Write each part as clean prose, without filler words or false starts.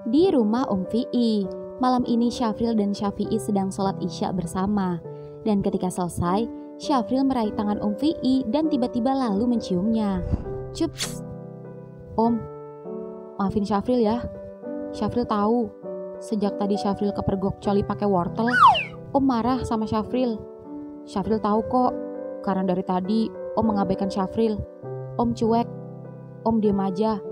Di rumah Fi'i, malam ini Syafril dan Syafi'i sedang sholat isya bersama. Dan ketika selesai, Syafril meraih tangan Fi'i dan tiba-tiba lalu menciumnya. Cups. Om, maafin Syafril ya. Syafril tahu, sejak tadi Syafril kepergok coli pakai wortel, Om marah sama Syafril. Syafril tahu kok, karena dari tadi Om mengabaikan Syafril. Om cuek, Om diem aja.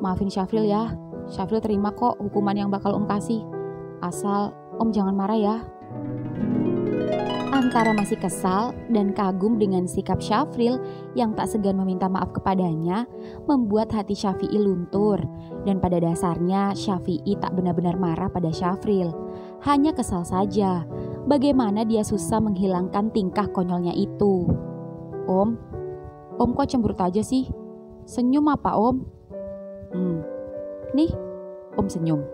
Maafin Syafril ya. Syafril terima kok hukuman yang bakal Om kasih. Asal Om jangan marah ya. Antara masih kesal dan kagum dengan sikap Syafril yang tak segan meminta maaf kepadanya, membuat hati Syafi'i luntur. Dan pada dasarnya Syafi'i tak benar-benar marah pada Syafril. Hanya kesal saja. Bagaimana dia susah menghilangkan tingkah konyolnya itu. Om kok cemberut aja sih? Senyum apa Om? Nih, Om senyum.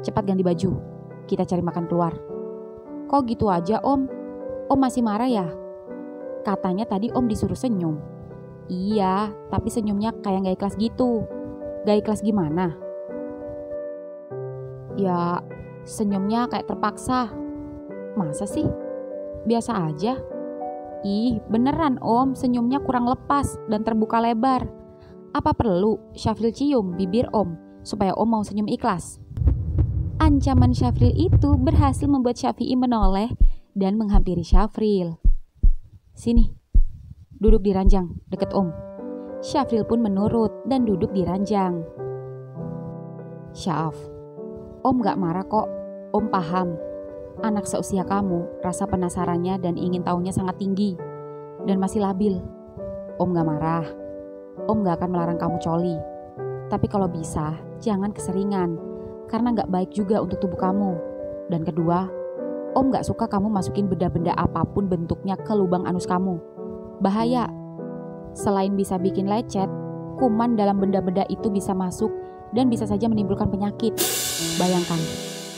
Cepat ganti baju, kita cari makan keluar. Kok gitu aja Om? Om masih marah ya? Katanya tadi Om disuruh senyum. Iya, tapi senyumnya kayak gak ikhlas gitu. Gak ikhlas gimana? Ya, senyumnya kayak terpaksa. Masa sih? Biasa aja. Ih, beneran Om, senyumnya kurang lepas dan terbuka lebar. Apa perlu Syafril cium bibir Om supaya Om mau senyum ikhlas? Ancaman Syafril itu berhasil membuat Syafi'i menoleh dan menghampiri Syafril. Sini, duduk di ranjang deket Om. Syafril pun menurut dan duduk di ranjang. Syaf, Om gak marah kok. Om paham, anak seusia kamu rasa penasarannya dan ingin tahunya sangat tinggi dan masih labil. Om gak marah. Om gak akan melarang kamu coli. Tapi kalau bisa, jangan keseringan, karena gak baik juga untuk tubuh kamu. Dan kedua, Om gak suka kamu masukin benda-benda apapun bentuknya ke lubang anus kamu. Bahaya. Selain bisa bikin lecet, kuman dalam benda-benda itu bisa masuk dan bisa saja menimbulkan penyakit. Bayangkan,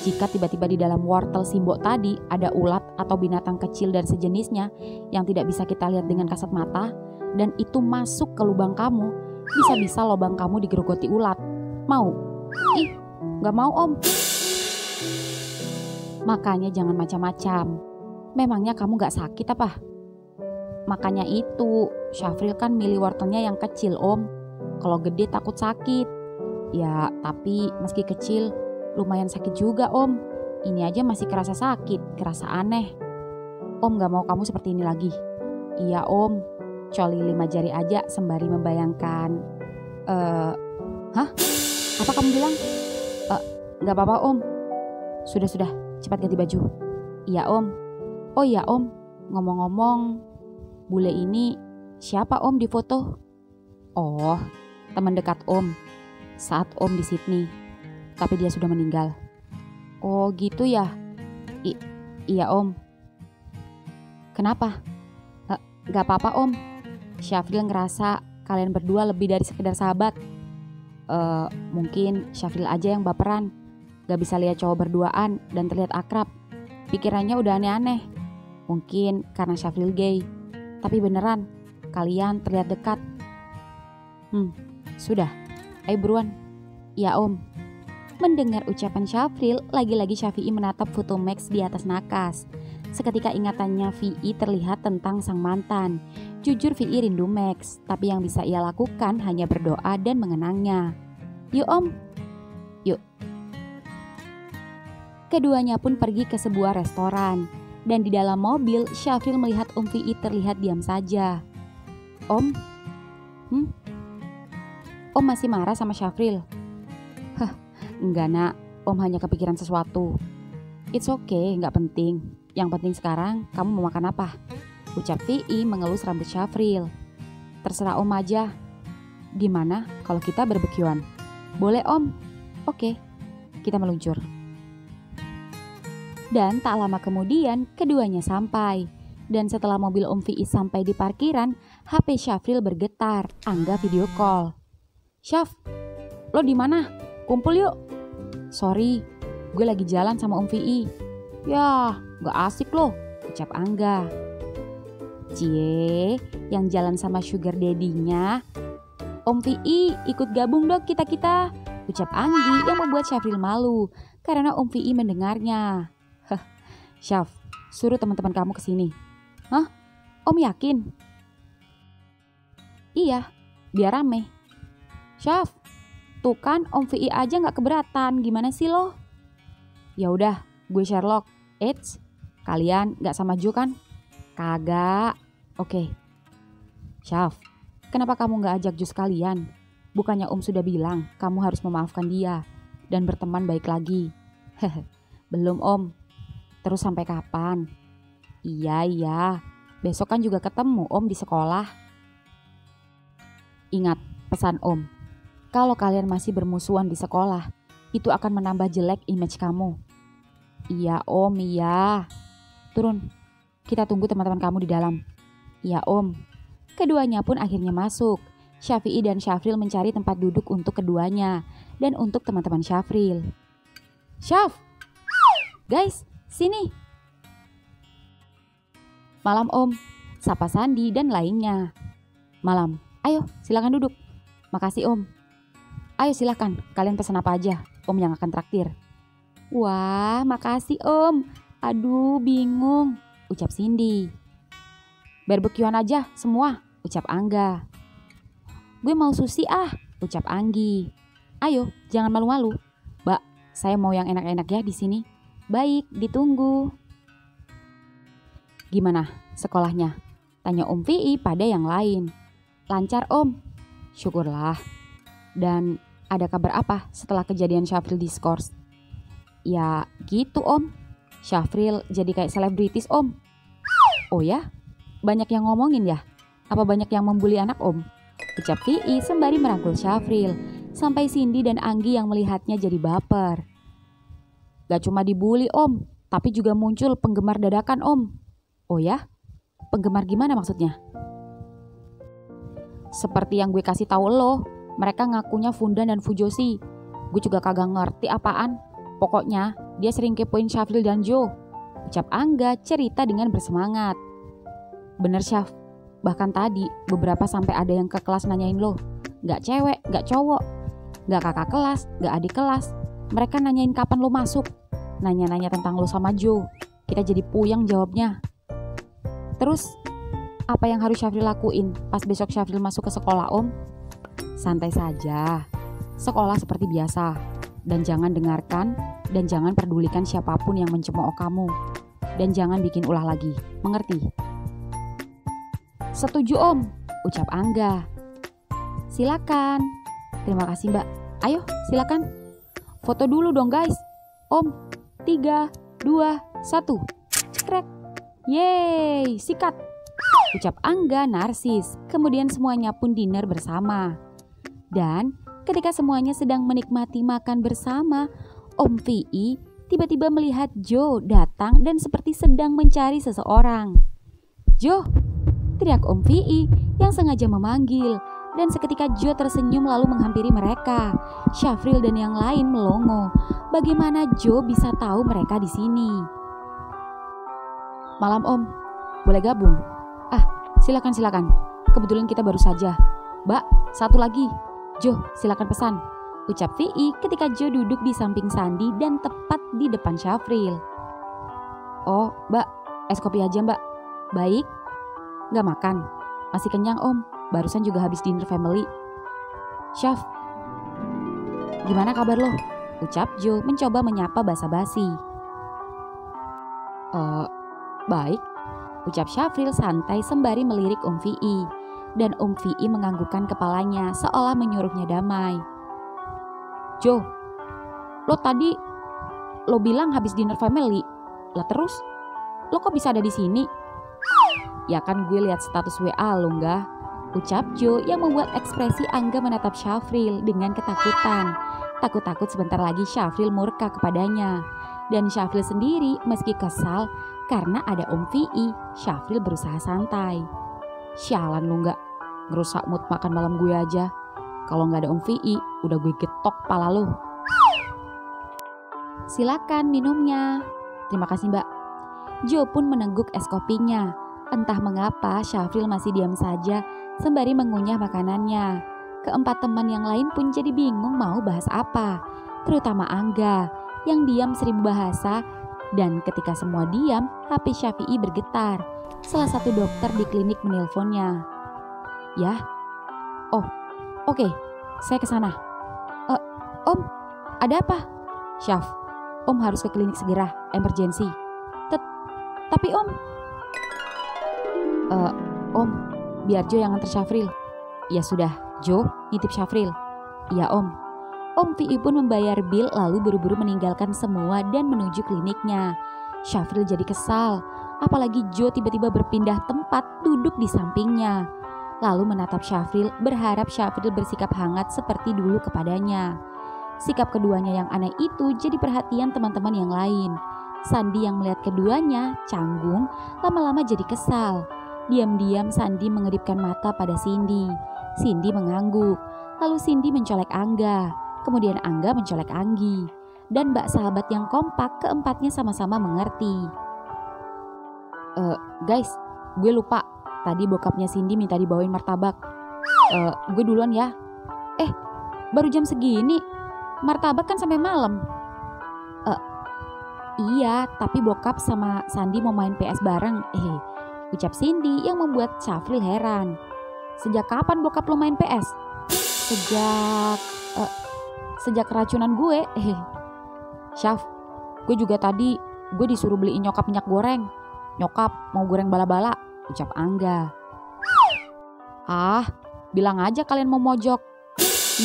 jika tiba-tiba di dalam wortel simbok tadi ada ulat atau binatang kecil dan sejenisnya yang tidak bisa kita lihat dengan kasat mata, dan itu masuk ke lubang kamu, bisa-bisa lubang kamu digerogoti ulat. Mau? Ih, gak mau Om. Makanya jangan macam-macam. Memangnya kamu gak sakit apa? Makanya itu, Syafril kan milih wortelnya yang kecil Om. Kalau gede takut sakit. Ya, tapi meski kecil, lumayan sakit juga Om. Ini aja masih kerasa sakit, kerasa aneh. Om gak mau kamu seperti ini lagi. Iya Om. Coli 5 jari aja sembari membayangkan. Hah? Apa kamu bilang? Gak apa-apa Om. Sudah, cepat ganti baju. Iya Om. Oh iya Om, ngomong-ngomong, bule ini siapa Om di foto? Oh, teman dekat Om saat Om di Sydney. Tapi dia sudah meninggal. Oh gitu ya? Iya Om. Kenapa? Gak apa-apa Om. Syafril ngerasa kalian berdua lebih dari sekedar sahabat. Mungkin Syafril aja yang baperan, gak bisa lihat cowok berduaan dan terlihat akrab. Pikirannya udah aneh-aneh. Mungkin karena Syafril gay. Tapi beneran, kalian terlihat dekat. Sudah, ayo buruan. Ya Om. Mendengar ucapan Syafril, lagi-lagi Syafi'i menatap foto Max di atas nakas. Seketika ingatannya Vi terlihat tentang sang mantan. Jujur Vi rindu Max, tapi yang bisa ia lakukan hanya berdoa dan mengenangnya. Yuk Om, yuk. Keduanya pun pergi ke sebuah restoran. Dan di dalam mobil, Syafril melihat Vi terlihat diam saja. Om? Om masih marah sama Syafril? Enggak nak, Om hanya kepikiran sesuatu. It's okay, gak penting. Yang penting sekarang kamu mau makan apa? Ucap Vi mengelus rambut Syafril. Terserah Om aja. Gimana kalau kita barbekyuan? Boleh Om. Oke, kita meluncur. Dan tak lama kemudian keduanya sampai. Dan setelah mobil Vi sampai di parkiran, HP Syafril bergetar. Angga video call. Syaf, lo di mana? Kumpul yuk. Sorry, gue lagi jalan sama Vi. Yah, gak asik loh, ucap Angga. Cie, yang jalan sama sugar daddy-nya. Om Vi ikut gabung dong kita-kita. ucap Anggi yang membuat Syafril malu karena Om Vi mendengarnya. Heh, Syaf, suruh teman-teman kamu ke sini. Hah? Om yakin? Iya, biar rame. Syaf, tuh kan Om Vi aja gak keberatan, gimana sih lo? Ya udah, gue Sherlock. Eits, kalian gak sama Jo kan? Kagak. Oke. Syaf, kenapa kamu gak ajak Jo sekalian? Bukannya Om sudah bilang kamu harus memaafkan dia dan berteman baik lagi. Hehe, belum Om. Terus sampai kapan? Iya, besok kan juga ketemu Om di sekolah. Ingat pesan Om, kalau kalian masih bermusuhan di sekolah, itu akan menambah jelek image kamu. Iya Om, iya. Turun, kita tunggu teman-teman kamu di dalam. Iya Om. Keduanya pun akhirnya masuk. Syafi'i dan Syafril mencari tempat duduk untuk keduanya dan untuk teman-teman Syafril. Syaf, guys, sini. Malam Om, sapa Sandi dan lainnya. Malam, ayo silakan duduk. Makasih Om. Ayo silakan, kalian pesan apa aja, Om yang akan traktir. Wah, makasih Om. Aduh, bingung, ucap Cindy. Barbekyuan aja semua, ucap Angga. Gue mau sushi ucap Anggi. Ayo, jangan malu-malu. Mbak, saya mau yang enak-enak ya di sini. Baik, ditunggu. Gimana sekolahnya? Tanya Om Vi pada yang lain. Lancar Om. Syukurlah. Dan ada kabar apa setelah kejadian Syafril diskors? Ya gitu Om. Syafril jadi kayak selebritis Om. Oh ya? Banyak yang ngomongin ya? Apa banyak yang membuli anak Om? Ucap Vi sembari merangkul Syafril. Sampai Cindy dan Anggi yang melihatnya jadi baper. Gak cuma dibully Om, tapi juga muncul penggemar dadakan Om. Oh ya? Penggemar gimana maksudnya? Seperti yang gue kasih tahu lo, mereka ngakunya Fundan dan Fujoshi. Gue juga kagak ngerti apaan. Pokoknya dia sering kepoin Syafril dan Jo. Ucap Angga cerita dengan bersemangat. Bener Syaf, bahkan tadi beberapa sampai ada yang ke kelas nanyain lo. Gak cewek, gak cowok, gak kakak kelas, gak adik kelas. Mereka nanyain kapan lo masuk. Nanya-nanya tentang lo sama Jo. Kita jadi puyeng jawabnya. Terus apa yang harus Syafril lakuin pas besok Syafril masuk ke sekolah Om? Santai saja. Sekolah seperti biasa. Dan jangan dengarkan dan jangan pedulikan siapapun yang mencemooh kamu. Dan jangan bikin ulah lagi. Mengerti? Setuju Om, ucap Angga. Silakan. Terima kasih Mbak. Ayo silakan. Foto dulu dong guys. Om, 3, 2, 1. Cekrek. Yeay, sikat. Ucap Angga narsis. Kemudian semuanya pun dinner bersama. Dan ketika semuanya sedang menikmati makan bersama, Om Vi tiba-tiba melihat Jo datang dan seperti sedang mencari seseorang. Jo, teriak Om Vi yang sengaja memanggil. Dan seketika Jo tersenyum lalu menghampiri mereka. Syafril dan yang lain melongo. Bagaimana Jo bisa tahu mereka di sini? Malam Om, boleh gabung? Silakan. Kebetulan kita baru saja. Mbak, satu lagi. Jo, silakan pesan. Ucap Vi ketika Jo duduk di samping Sandi dan tepat di depan Syafril. Oh, Mbak, es kopi aja Mbak. Baik. Gak makan? Masih kenyang Om. Barusan juga habis dinner family. Syaf, gimana kabar lo? Ucap Jo mencoba menyapa basa-basi. Baik. Ucap Syafril santai sembari melirik Om Vi. Dan Om Vi menganggukkan kepalanya seolah menyuruhnya damai. Jo, lo bilang habis dinner family. Lah terus, lo kok bisa ada di sini? Ya kan gue lihat status WA lo enggak? Ucap Jo yang membuat ekspresi Angga menatap Syafril dengan ketakutan. Takut-takut sebentar lagi Syafril murka kepadanya. Dan Syafril sendiri meski kesal karena ada Om Vi, Syafril berusaha santai. Sialan lo enggak, ngerusak mood makan malam gue aja. Kalau nggak ada Om Vi, udah gue getok pala lo. Silakan minumnya. Terima kasih Mbak. Jo pun menengguk es kopinya. Entah mengapa Syafril masih diam saja sembari mengunyah makanannya. Keempat teman yang lain pun jadi bingung mau bahas apa, terutama Angga yang diam 1000 bahasa. Dan ketika semua diam, HP Syafi'i bergetar. Salah satu dokter di klinik menelponnya. Ya, oh, oke, saya ke sana. Om, ada apa? Syaf, Om harus ke klinik segera, emergensi. Tapi Om, Om, biar Jo yang antar Syafril. Ya sudah, Jo, nitip Syafril. Iya Om. Om Vi pun membayar bil lalu buru-buru meninggalkan semua dan menuju kliniknya. Syafril jadi kesal, apalagi Jo tiba-tiba berpindah tempat duduk di sampingnya. Lalu menatap Syafril berharap Syafril bersikap hangat seperti dulu kepadanya. Sikap keduanya yang aneh itu jadi perhatian teman-teman yang lain. Sandi yang melihat keduanya canggung, lama-lama jadi kesal. Diam-diam Sandi mengedipkan mata pada Cindy. Cindy mengangguk, lalu Cindy mencolek Angga. Kemudian Angga mencolek Anggi. Dan bak sahabat yang kompak keempatnya sama-sama mengerti. Guys, gue lupa. Tadi bokapnya Cindy minta dibawain martabak. Gue duluan ya. Baru jam segini. Martabak kan sampai malam. Iya, tapi bokap sama Sandi mau main PS bareng. Ucap Cindy yang membuat Syafril heran. Sejak kapan bokap lo main PS? Sejak keracunan gue. Syaf, gue juga tadi gue disuruh beliin nyokap minyak goreng. Nyokap mau goreng bala-bala, ucap Angga. Bilang aja kalian mau mojok.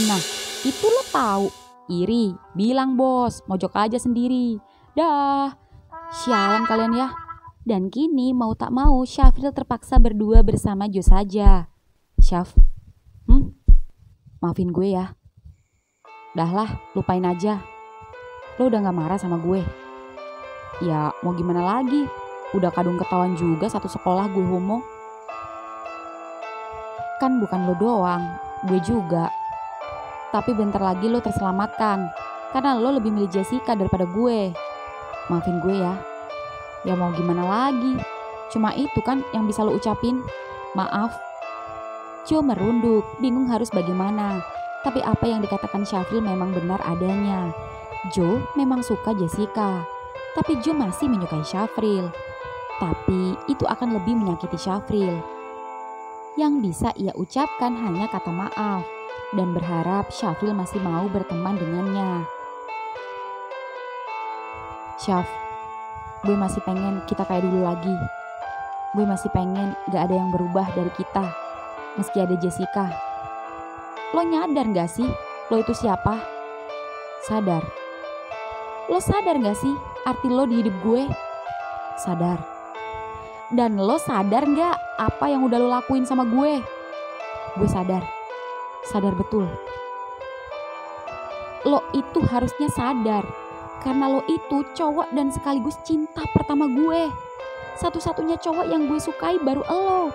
Nah, itu lo tahu. Iri, bilang bos, mojok aja sendiri. Dah, sialan kalian ya. Dan kini mau tak mau Syafril terpaksa berdua bersama Jo saja. Syaf, maafin gue ya. Dah lah, lupain aja. Lo udah gak marah sama gue? Ya mau gimana lagi, udah kadung ketahuan juga satu sekolah gue homo. Kan bukan lo doang, gue juga. Tapi bentar lagi lo terselamatkan, karena lo lebih milih Jessica daripada gue. Maafin gue ya. Ya mau gimana lagi, cuma itu kan yang bisa lo ucapin. Maaf. Jo merunduk, bingung harus bagaimana. Tapi apa yang dikatakan Syafril memang benar adanya. Jo memang suka Jessica, tapi Jo masih menyukai Syafril. Tapi itu akan lebih menyakiti Syafril. Yang bisa ia ucapkan hanya kata maaf dan berharap Syafril masih mau berteman dengannya. Syaf, gue masih pengen kita kayak dulu lagi. Gue masih pengen gak ada yang berubah dari kita, meski ada Jessica. Lo nyadar gak sih lo itu siapa? Sadar. Lo sadar gak sih arti lo di hidup gue? Sadar. Dan lo sadar gak apa yang udah lo lakuin sama gue? Gue sadar. Sadar betul. Lo itu harusnya sadar. Karena lo itu cowok dan sekaligus cinta pertama gue. Satu-satunya cowok yang gue sukai baru lo.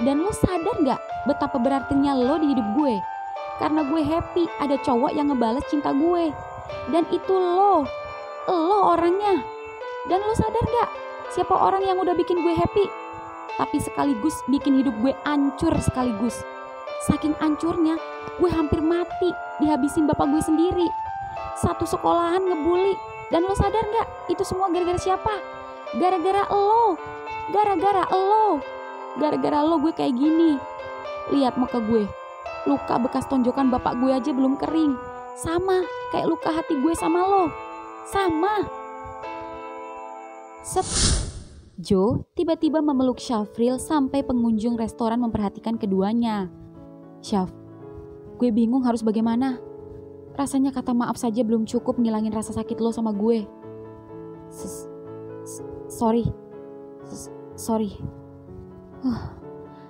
Dan lo sadar gak betapa berartinya lo di hidup gue? Karena gue happy ada cowok yang ngebales cinta gue. Dan itu lo orangnya. Dan lo sadar gak siapa orang yang udah bikin gue happy? Tapi sekaligus bikin hidup gue hancur sekaligus. Saking hancurnya gue hampir mati dihabisin bapak gue sendiri. Satu sekolahan ngebully. Dan lo sadar gak itu semua gara-gara siapa? Gara-gara lo. Gara-gara lo. Gara-gara lo gue kayak gini. Lihat muka gue. Luka bekas tonjokan bapak gue aja belum kering. Sama kayak luka hati gue sama lo. Sama. Set. Jo tiba-tiba memeluk Syafril sampai pengunjung restoran memperhatikan keduanya. Syaf, gue bingung harus bagaimana. Rasanya kata maaf saja belum cukup ngilangin rasa sakit lo sama gue. Sorry.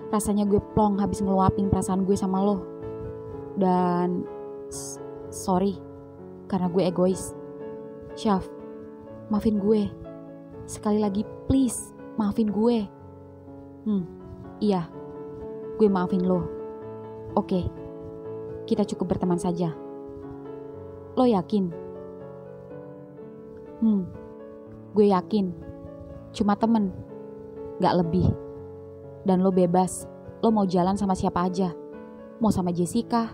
Rasanya gue plong habis ngeluapin perasaan gue sama lo. Dan sorry karena gue egois. Syaf, maafin gue. Sekali lagi please maafin gue. Iya, gue maafin lo. Oke, kita cukup berteman saja. Lo yakin? Gue yakin. Cuma temen, gak lebih. Dan lo bebas, lo mau jalan sama siapa aja. Mau sama Jessica,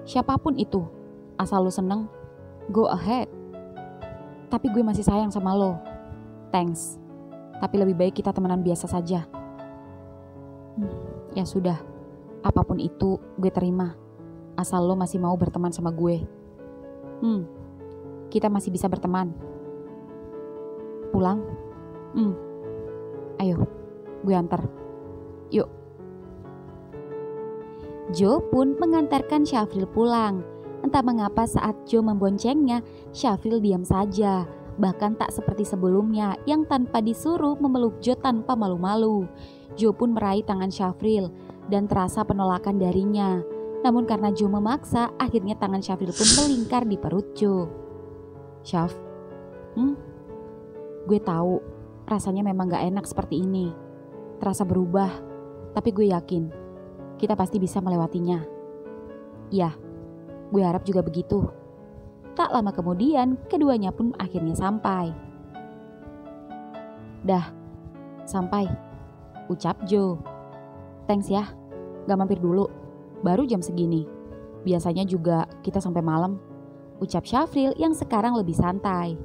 siapapun itu, asal lo seneng, go ahead. Tapi gue masih sayang sama lo. Thanks. Tapi lebih baik kita temenan biasa saja. Ya sudah, apapun itu gue terima. Asal lo masih mau berteman sama gue. Kita masih bisa berteman. Pulang? Ayo, gue antar. Yuk. Joe pun mengantarkan Syafril pulang. Entah mengapa saat Joe memboncengnya, Syafril diam saja. Bahkan tak seperti sebelumnya yang tanpa disuruh memeluk Joe tanpa malu-malu. Joe pun meraih tangan Syafril dan terasa penolakan darinya. Namun karena Joe memaksa, akhirnya tangan Syafril pun melingkar di perut Joe. Syaf, gue tahu rasanya memang gak enak seperti ini. Terasa berubah, tapi gue yakin kita pasti bisa melewatinya. Iya, gue harap juga begitu. Tak lama kemudian, keduanya pun akhirnya sampai. Dah, sampai, ucap Joe. Thanks ya, gak mampir dulu. Baru jam segini. Biasanya juga kita sampai malam, ucap Syafril yang sekarang lebih santai.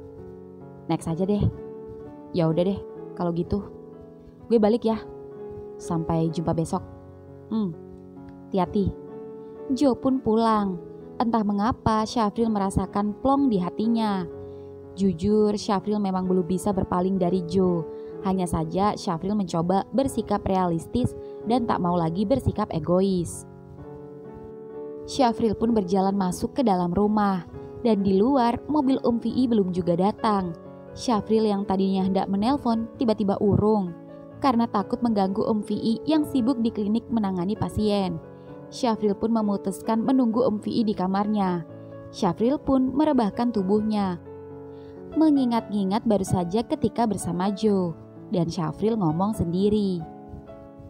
Next aja deh. Ya udah deh, kalau gitu. Gue balik ya. Sampai jumpa besok. Hati-hati. Joe pun pulang. Entah mengapa Syafril merasakan plong di hatinya. Jujur, Syafril memang belum bisa berpaling dari Joe. Hanya saja Syafril mencoba bersikap realistis dan tak mau lagi bersikap egois. Syafril pun berjalan masuk ke dalam rumah. Dan di luar, mobil Vi belum juga datang. Syafril yang tadinya hendak menelpon tiba-tiba urung karena takut mengganggu Vi yang sibuk di klinik menangani pasien. Syafril pun memutuskan menunggu Vi di kamarnya. Syafril pun merebahkan tubuhnya. Mengingat-ingat baru saja ketika bersama Joe. Dan Syafril ngomong sendiri.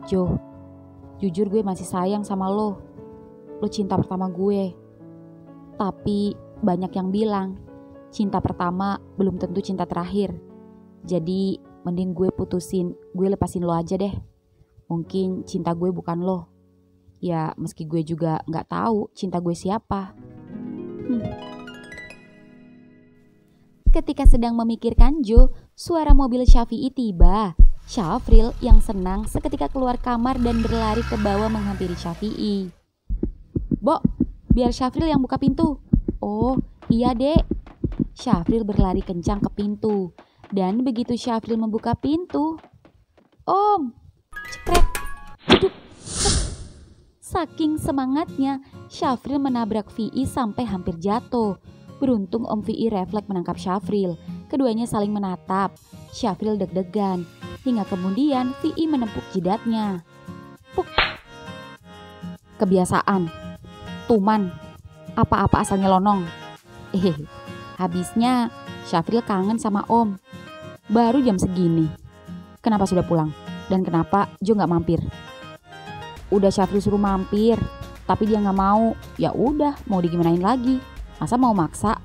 Joe, jujur gue masih sayang sama lo. Lo cinta pertama gue. Tapi banyak yang bilang cinta pertama belum tentu cinta terakhir. Jadi mending gue lepasin lo aja deh. Mungkin cinta gue bukan lo. Ya meski gue juga gak tahu cinta gue siapa. Ketika sedang memikirkan Joe, suara mobil Syafi'i tiba. Syafril yang senang seketika keluar kamar dan berlari ke bawah menghampiri Syafi'i. Bo, biar Syafril yang buka pintu. Oh iya dek. Syafril berlari kencang ke pintu. Dan begitu Syafril membuka pintu, Om, cekrek, aduh, saking semangatnya, Syafril menabrak Vi sampai hampir jatuh. Beruntung Om Vi refleks menangkap Syafril. Keduanya saling menatap. Syafril deg-degan. Hingga kemudian Vi menepuk jidatnya. Puk. Kebiasaan. Tuman. Apa-apa asalnya lonong. Habisnya Syafril kangen sama Om. Baru jam segini. Kenapa sudah pulang? Dan kenapa Jo gak mampir? Udah Syafril suruh mampir, tapi dia gak mau. Ya udah, mau digimanain lagi? Masa mau maksa?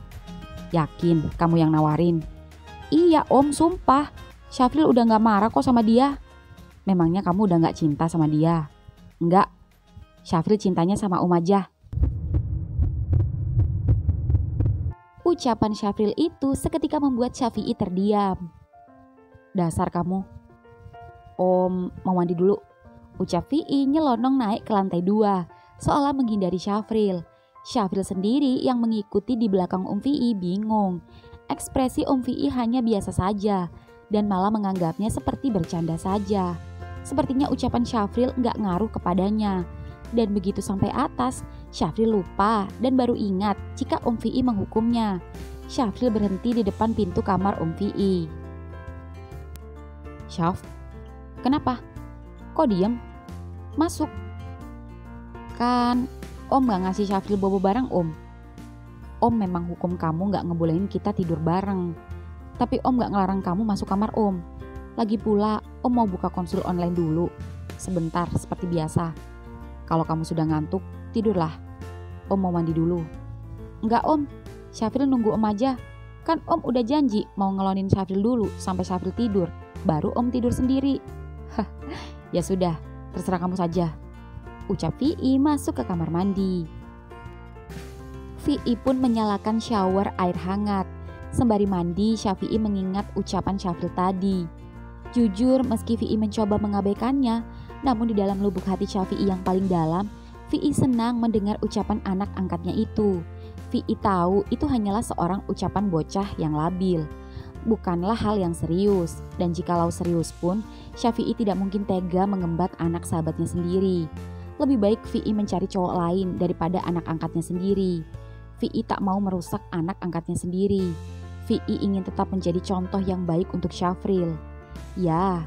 Yakin kamu yang nawarin? Iya Om, sumpah. Syafril udah gak marah kok sama dia. Memangnya kamu udah gak cinta sama dia? Enggak. Syafril cintanya sama Om aja. Ucapan Syafril itu seketika membuat Syafi'i terdiam. Dasar kamu. Om mau mandi dulu, ucap Vi nyelonong naik ke lantai 2, seolah menghindari Syafril. Syafril sendiri yang mengikuti di belakang Vi bingung. Ekspresi Vi hanya biasa saja dan malah menganggapnya seperti bercanda saja. Sepertinya ucapan Syafril gak ngaruh kepadanya. Dan begitu sampai atas, Syafril lupa dan baru ingat jika Vi menghukumnya. Syafril berhenti di depan pintu kamar Vi. Syaf, kenapa? Kok diem? Masuk. Kan Om gak ngasih Syafril bobo bareng Om. Om memang hukum kamu gak ngebolehin kita tidur bareng. Tapi Om gak ngelarang kamu masuk kamar Om. Lagi pula Om mau buka konsul online dulu. Sebentar seperti biasa. Kalau kamu sudah ngantuk, tidurlah. Om mau mandi dulu. Enggak Om, Syafril nunggu Om aja. Kan Om udah janji mau ngelonin Syafril dulu sampai Syafril tidur. Baru Om tidur sendiri. Ya sudah, terserah kamu saja. ucap Vi masuk ke kamar mandi. Vi pun menyalakan shower air hangat. Sembari mandi, Syafi'i mengingat ucapan Syafril tadi. Jujur, meski Vi mencoba mengabaikannya, namun di dalam lubuk hati Syafi'i yang paling dalam, Vi senang mendengar ucapan anak angkatnya itu. Vi tahu itu hanyalah seorang ucapan bocah yang labil, bukanlah hal yang serius. Dan jikalau serius pun, Syafi'i tidak mungkin tega mengembat anak sahabatnya sendiri. Lebih baik Vi mencari cowok lain daripada anak angkatnya sendiri. Vi tak mau merusak anak angkatnya sendiri. Vi ingin tetap menjadi contoh yang baik untuk Syafril. Ya,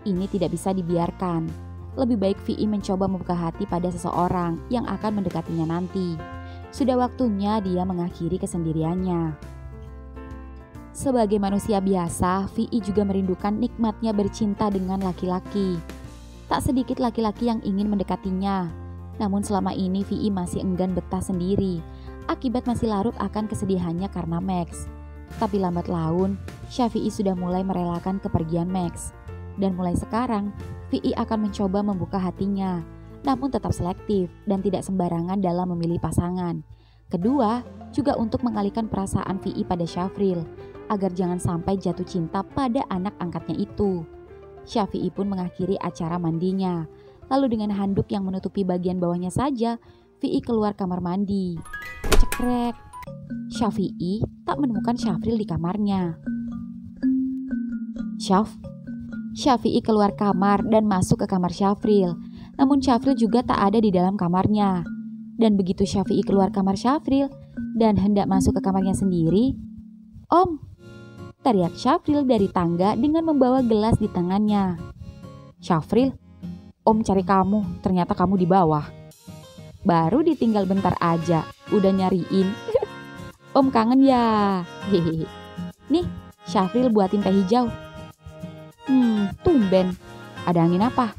ini tidak bisa dibiarkan. Lebih baik Vi mencoba membuka hati pada seseorang yang akan mendekatinya nanti. Sudah waktunya dia mengakhiri kesendiriannya. Sebagai manusia biasa, Vi juga merindukan nikmatnya bercinta dengan laki-laki. Tak sedikit laki-laki yang ingin mendekatinya. Namun selama ini Vi masih enggan betah sendiri, akibat masih larut akan kesedihannya karena Max. Tapi lambat laun, Syafi'i sudah mulai merelakan kepergian Max. Dan mulai sekarang, Vi akan mencoba membuka hatinya, namun tetap selektif dan tidak sembarangan dalam memilih pasangan. Kedua, juga untuk mengalihkan perasaan Vi pada Syafril, agar jangan sampai jatuh cinta pada anak angkatnya itu. Syafi'i pun mengakhiri acara mandinya. Lalu dengan handuk yang menutupi bagian bawahnya saja, Vi keluar kamar mandi. Cekrek. Syafi'i tak menemukan Syafril di kamarnya. Syafi'i keluar kamar dan masuk ke kamar Syafril. Namun Syafril juga tak ada di dalam kamarnya. Dan begitu Syafi'i keluar kamar Syafril dan hendak masuk ke kamarnya sendiri, "Om!" teriak Syafril dari tangga dengan membawa gelas di tangannya. "Syafril, Om cari kamu, ternyata kamu di bawah." "Baru ditinggal bentar aja, udah nyariin." "Om kangen ya." "Hehehe. Nih, Syafril buatin teh hijau." Tumben. Ada angin apa?"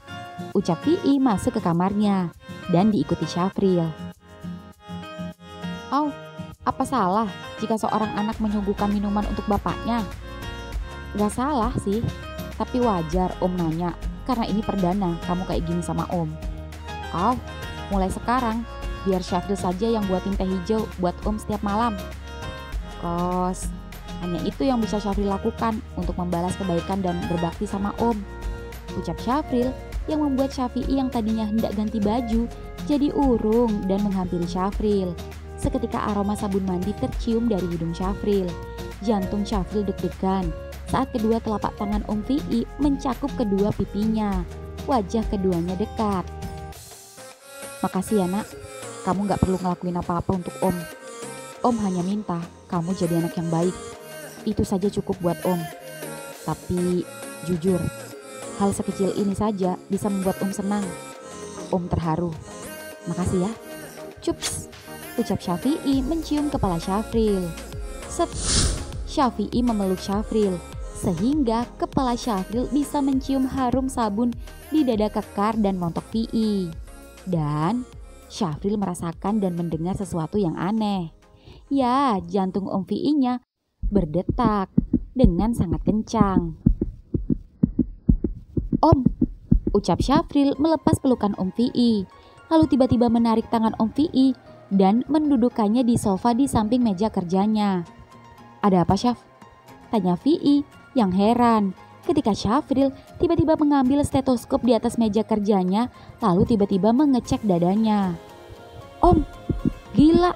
ucap Vi masuk ke kamarnya dan diikuti Syafril. "Oh, apa salah jika seorang anak menyuguhkan minuman untuk bapaknya?" "Gak salah sih, tapi wajar Om nanya, karena ini perdana kamu kayak gini sama Om." "Oh, mulai sekarang biar Syafril saja yang buatin teh hijau buat Om setiap malam." "Kos, hanya itu yang bisa Syafril lakukan untuk membalas kebaikan dan berbakti sama Om," ucap Syafril yang membuat Syafi'i yang tadinya hendak ganti baju jadi urung dan menghampiri Syafril. Seketika aroma sabun mandi tercium dari hidung Syafril. Jantung Syafril deg-degan saat kedua telapak tangan Om Vi mencakup kedua pipinya. Wajah keduanya dekat. "Makasih ya nak, kamu gak perlu ngelakuin apa-apa untuk Om. Om hanya minta kamu jadi anak yang baik. Itu saja cukup buat Om. Tapi jujur, hal sekecil ini saja bisa membuat Om senang. Om terharu. Makasih ya." "Cups," ucap Syafi'i mencium kepala Syafril. Set, Syafi'i memeluk Syafril sehingga kepala Syafril bisa mencium harum sabun di dada kekar dan montok Vi. Dan Syafril merasakan dan mendengar sesuatu yang aneh. Ya, jantung Om Vi-nya berdetak dengan sangat kencang. "Om," ucap Syafril melepas pelukan Om Vi, lalu tiba-tiba menarik tangan Om Vi dan mendudukannya di sofa di samping meja kerjanya. "Ada apa, Syaf?" tanya Vi yang heran ketika Syafril tiba-tiba mengambil stetoskop di atas meja kerjanya lalu tiba-tiba mengecek dadanya. "Om, gila,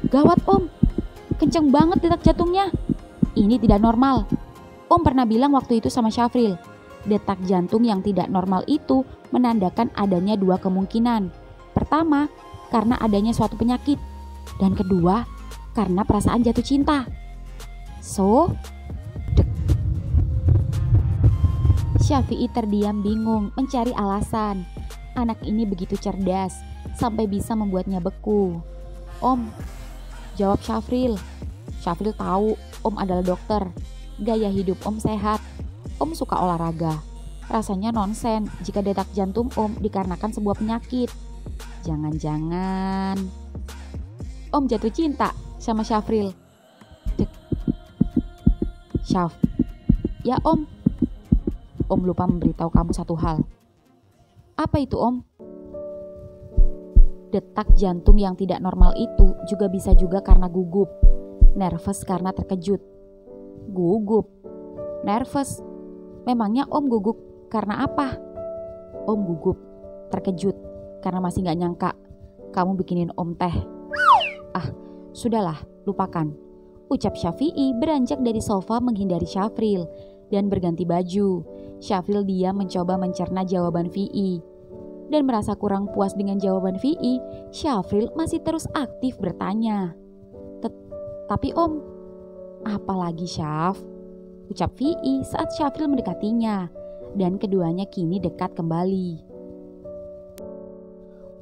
gawat Om, kenceng banget detak jantungnya. Ini tidak normal. Om pernah bilang waktu itu sama Syafril, detak jantung yang tidak normal itu menandakan adanya dua kemungkinan. Pertama, karena adanya suatu penyakit. Dan kedua, karena perasaan jatuh cinta. So, Syafi'i terdiam bingung mencari alasan. Anak ini begitu cerdas sampai bisa membuatnya beku. "Om," jawab Syafril. Syafril tahu Om adalah dokter. Gaya hidup Om sehat. Om suka olahraga. Rasanya nonsen jika detak jantung Om dikarenakan sebuah penyakit. Jangan-jangan Om jatuh cinta sama Syafril. Dek. Syaf, ya Om. Om lupa memberitahu kamu satu hal." "Apa itu Om?" Detak jantung yang tidak normal itu bisa juga karena gugup, nervous karena terkejut. Gugup, nervous. Memangnya Om gugup karena apa? Om gugup, terkejut karena masih gak nyangka kamu bikinin Om teh. Ah, sudahlah, lupakan. Ucap Syafi'i beranjak dari sofa menghindari Syafril dan berganti baju. Syafril diam mencoba mencerna jawaban Vi'i. Dan merasa kurang puas dengan jawaban Vi'i, Syafril masih terus aktif bertanya. Tapi Om, apalagi Syaf? Ucap Vi'i saat Syafril mendekatinya dan keduanya kini dekat kembali.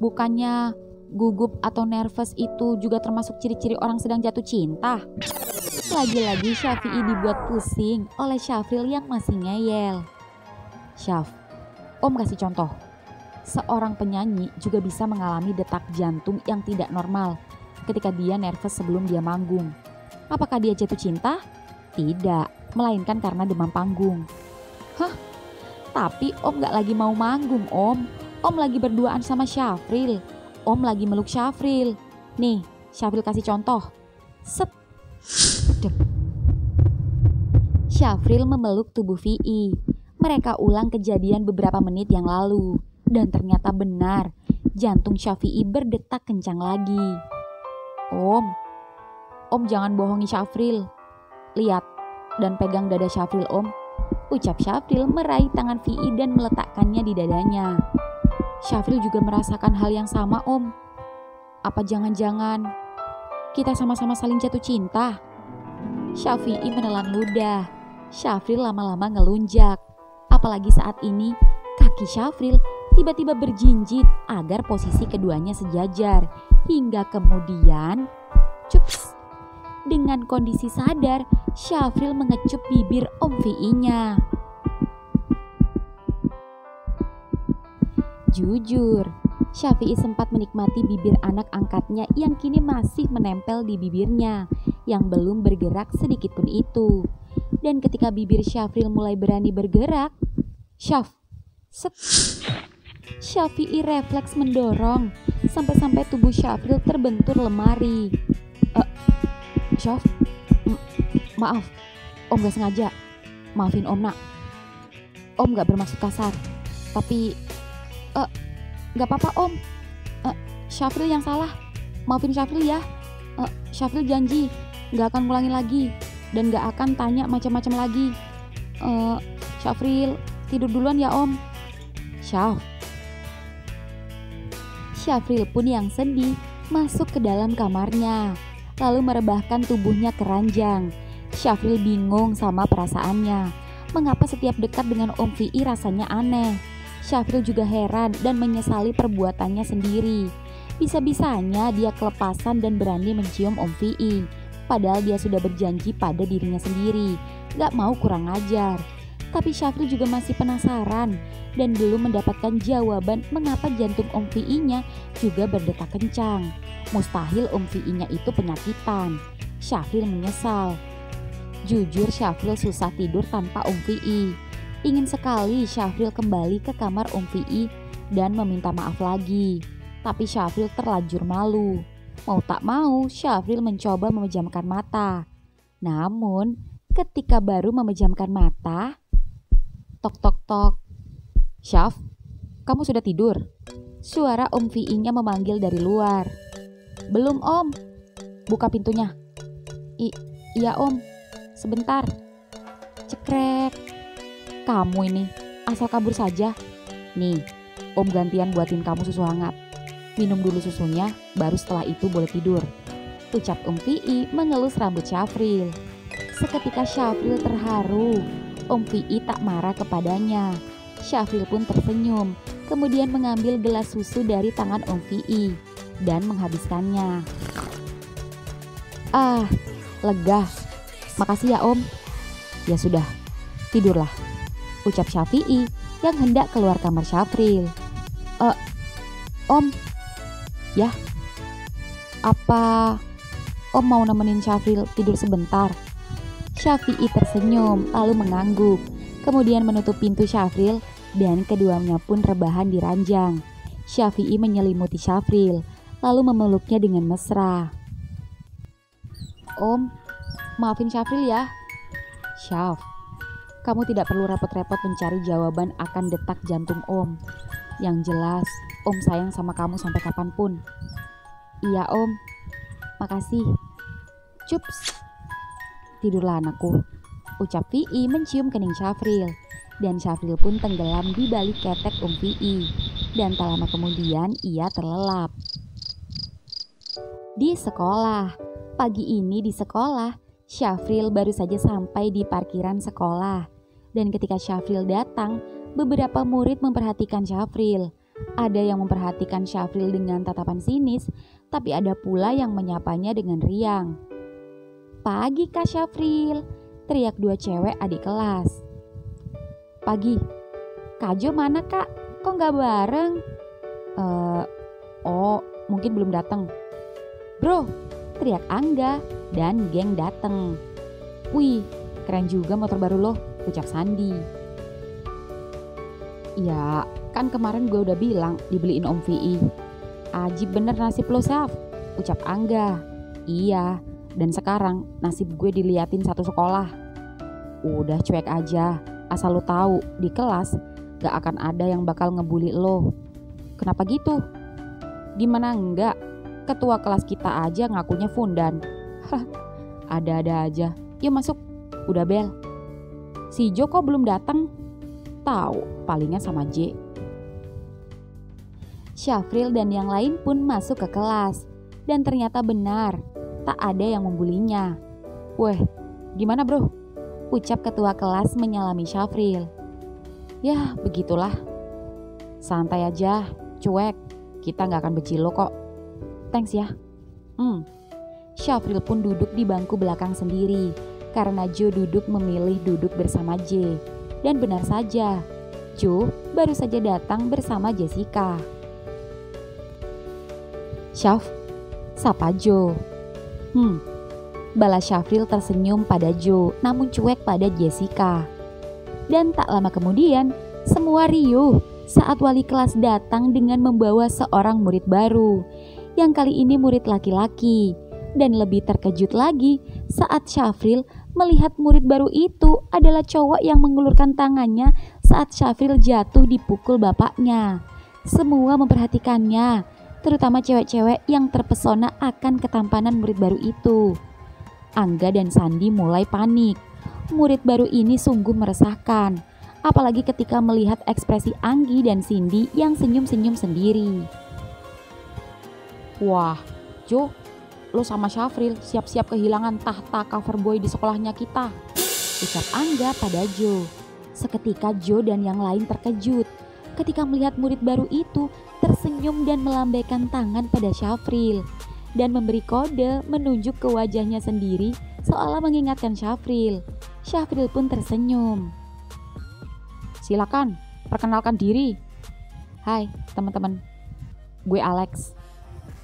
Bukannya gugup atau nervous itu juga termasuk ciri-ciri orang sedang jatuh cinta? Lagi-lagi Syafi'i dibuat pusing oleh Syafril yang masih ngeyel. Syaf, Om kasih contoh. Seorang penyanyi juga bisa mengalami detak jantung yang tidak normal ketika dia nervous sebelum dia manggung. Apakah dia jatuh cinta? Tidak, melainkan karena demam panggung. Hah? Tapi Om gak lagi mau manggung Om. Om lagi berduaan sama Syafril. Om lagi meluk Syafril. Nih, Syafril kasih contoh. Set. Dep. Syafril memeluk tubuh Vi'i. Mereka ulang kejadian beberapa menit yang lalu. Dan ternyata benar, jantung Syafi'i berdetak kencang lagi. Om jangan bohongi Syafril. Lihat dan pegang dada Syafril Om. Ucap Syafril meraih tangan Vi'i dan meletakkannya di dadanya. Syafril juga merasakan hal yang sama Om. Apa jangan-jangan kita sama-sama saling jatuh cinta? Syafi'i menelan ludah. Syafril lama-lama ngelunjak. Apalagi saat ini kaki Syafril tiba-tiba berjinjit agar posisi keduanya sejajar. Hingga kemudian, cups, dengan kondisi sadar, Syafril mengecup bibir Om Vi'i-nya. Jujur, Syafi'i sempat menikmati bibir anak angkatnya yang kini masih menempel di bibirnya, yang belum bergerak sedikit pun itu. Dan ketika bibir Syafril mulai berani bergerak, Syaf, set. Syafi'i refleks mendorong sampai-sampai tubuh Syafril terbentur lemari. Syaf, maaf, Om gak sengaja. Maafin Om nak. Om gak bermaksud kasar. Tapi, gak apa-apa Om. Syafril yang salah. Maafin Syafril ya. Syafril janji gak akan ngulangi lagi dan gak akan tanya macam-macam lagi. Syafril tidur duluan ya Om. Syaf. Syafril pun yang sedih masuk ke dalam kamarnya, lalu merebahkan tubuhnya ke ranjang. Syafril bingung sama perasaannya. Mengapa setiap dekat dengan Om Vi'i rasanya aneh? Syafril juga heran dan menyesali perbuatannya sendiri. Bisa-bisanya dia kelepasan dan berani mencium Om Vi'i, padahal dia sudah berjanji pada dirinya sendiri, gak mau kurang ajar. Tapi Syafril juga masih penasaran dan belum mendapatkan jawaban mengapa jantung Om Vi'i-nya juga berdetak kencang. Mustahil Om Vi'i-nya itu penyakitan. Syafril menyesal. Jujur Syafril susah tidur tanpa Om Vi'i. Ingin sekali Syafril kembali ke kamar Om Vi'i dan meminta maaf lagi. Tapi Syafril terlanjur malu. Mau tak mau Syafril mencoba memejamkan mata. Namun ketika baru memejamkan mata, tok tok tok. Syaf, kamu sudah tidur? Suara Om Vi'i-nya memanggil dari luar. Belum Om. Buka pintunya. Iya Om. Sebentar. Cekrek. Kamu ini asal kabur saja. Nih, Om gantian buatin kamu susu hangat. Minum dulu susunya, baru setelah itu boleh tidur. Ucap Om Vi'i mengelus rambut Syafril. Seketika Syafril terharu. Om Vi'i tak marah kepadanya. Syafril pun tersenyum, kemudian mengambil gelas susu dari tangan Om Vi'i dan menghabiskannya. Lega. Makasih ya Om. Ya sudah, tidurlah. Ucap Syafi'i yang hendak keluar kamar Syafril. Om. Ya. Apa Om mau nemenin Syafril tidur sebentar? Syafi'i tersenyum lalu mengangguk, kemudian menutup pintu Syafril dan keduanya pun rebahan di ranjang. Syafi'i menyelimuti Syafril, lalu memeluknya dengan mesra. Om, maafin Syafril ya. Syaf, kamu tidak perlu repot-repot mencari jawaban akan detak jantung Om. Yang jelas, Om sayang sama kamu sampai kapanpun. Iya Om, makasih. Cups. Tidurlah anakku, ucap Vi mencium kening Syafril. Dan Syafril pun tenggelam di balik ketek Vi. Dan tak lama kemudian ia terlelap. Di sekolah, pagi ini di sekolah, Syafril baru saja sampai di parkiran sekolah. Dan ketika Syafril datang, beberapa murid memperhatikan Syafril. Ada yang memperhatikan Syafril dengan tatapan sinis, tapi ada pula yang menyapanya dengan riang. Pagi Kak Syafril, teriak dua cewek adik kelas. Pagi, Kak Jo mana Kak? Kok gak bareng? Oh mungkin belum datang. Bro, teriak Angga dan geng dateng. Wih, keren juga motor baru lo, ucap Sandi. Ya, kan kemarin gue udah bilang dibeliin Om Vi. Ajib bener nasib lo, Syaf, ucap Angga. Iya, dan sekarang nasib gue diliatin satu sekolah. Udah cuek aja, asal lo tahu di kelas gak akan ada yang bakal ngebully lo. Kenapa gitu? Gimana enggak? Ketua kelas kita aja ngakunya Fundan. Hah, ada-ada aja. Yuk masuk, udah bel. Si Jo kok belum datang? Tahu, palingnya sama J. Syafril dan yang lain pun masuk ke kelas. Dan ternyata benar, tak ada yang membulinya. Weh, gimana bro? Ucap ketua kelas menyalami Syafril. Ya, begitulah. Santai aja, cuek. Kita gak akan benci lo kok. Thanks ya. Syafril pun duduk di bangku belakang sendiri karena Jo duduk memilih duduk bersama J. Dan benar saja, Jo baru saja datang bersama Jessica. Syaf, sapa Jo. Balas Syafril tersenyum pada Jo, namun cuek pada Jessica. Dan tak lama kemudian, semua riuh saat wali kelas datang dengan membawa seorang murid baru. Yang kali ini murid laki-laki. Dan lebih terkejut lagi saat Syafril melihat murid baru itu adalah cowok yang mengulurkan tangannya saat Syafril jatuh dipukul bapaknya. Semua memperhatikannya, terutama cewek-cewek yang terpesona akan ketampanan murid baru itu. Angga dan Sandi mulai panik. Murid baru ini sungguh meresahkan, apalagi ketika melihat ekspresi Anggi dan Cindy yang senyum-senyum sendiri. Wah, Jo, lo sama Syafril siap-siap kehilangan tahta cover boy di sekolahnya kita, ucap Angga pada Jo. Seketika Jo dan yang lain terkejut ketika melihat murid baru itu tersenyum dan melambaikan tangan pada Syafril dan memberi kode menunjuk ke wajahnya sendiri seolah mengingatkan Syafril. Syafril pun tersenyum. Silakan, perkenalkan diri. Hai teman-teman, gue Alex.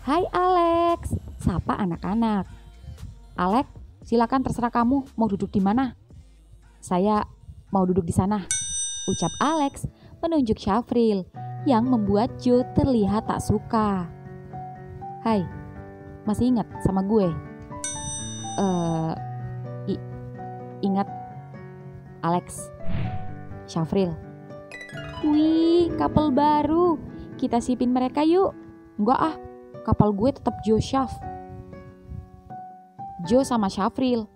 Hai Alex, sapa anak-anak. Alex, silakan terserah kamu mau duduk di mana. Saya mau duduk di sana, ucap Alex menunjuk Syafril yang membuat Jo terlihat tak suka. Hai, masih ingat sama gue? Ingat Alex. Syafril. Wih, kapal baru. Kita sipin mereka yuk. Enggak ah, kapal gue tetap Jo Syaf. Jo sama Syafril.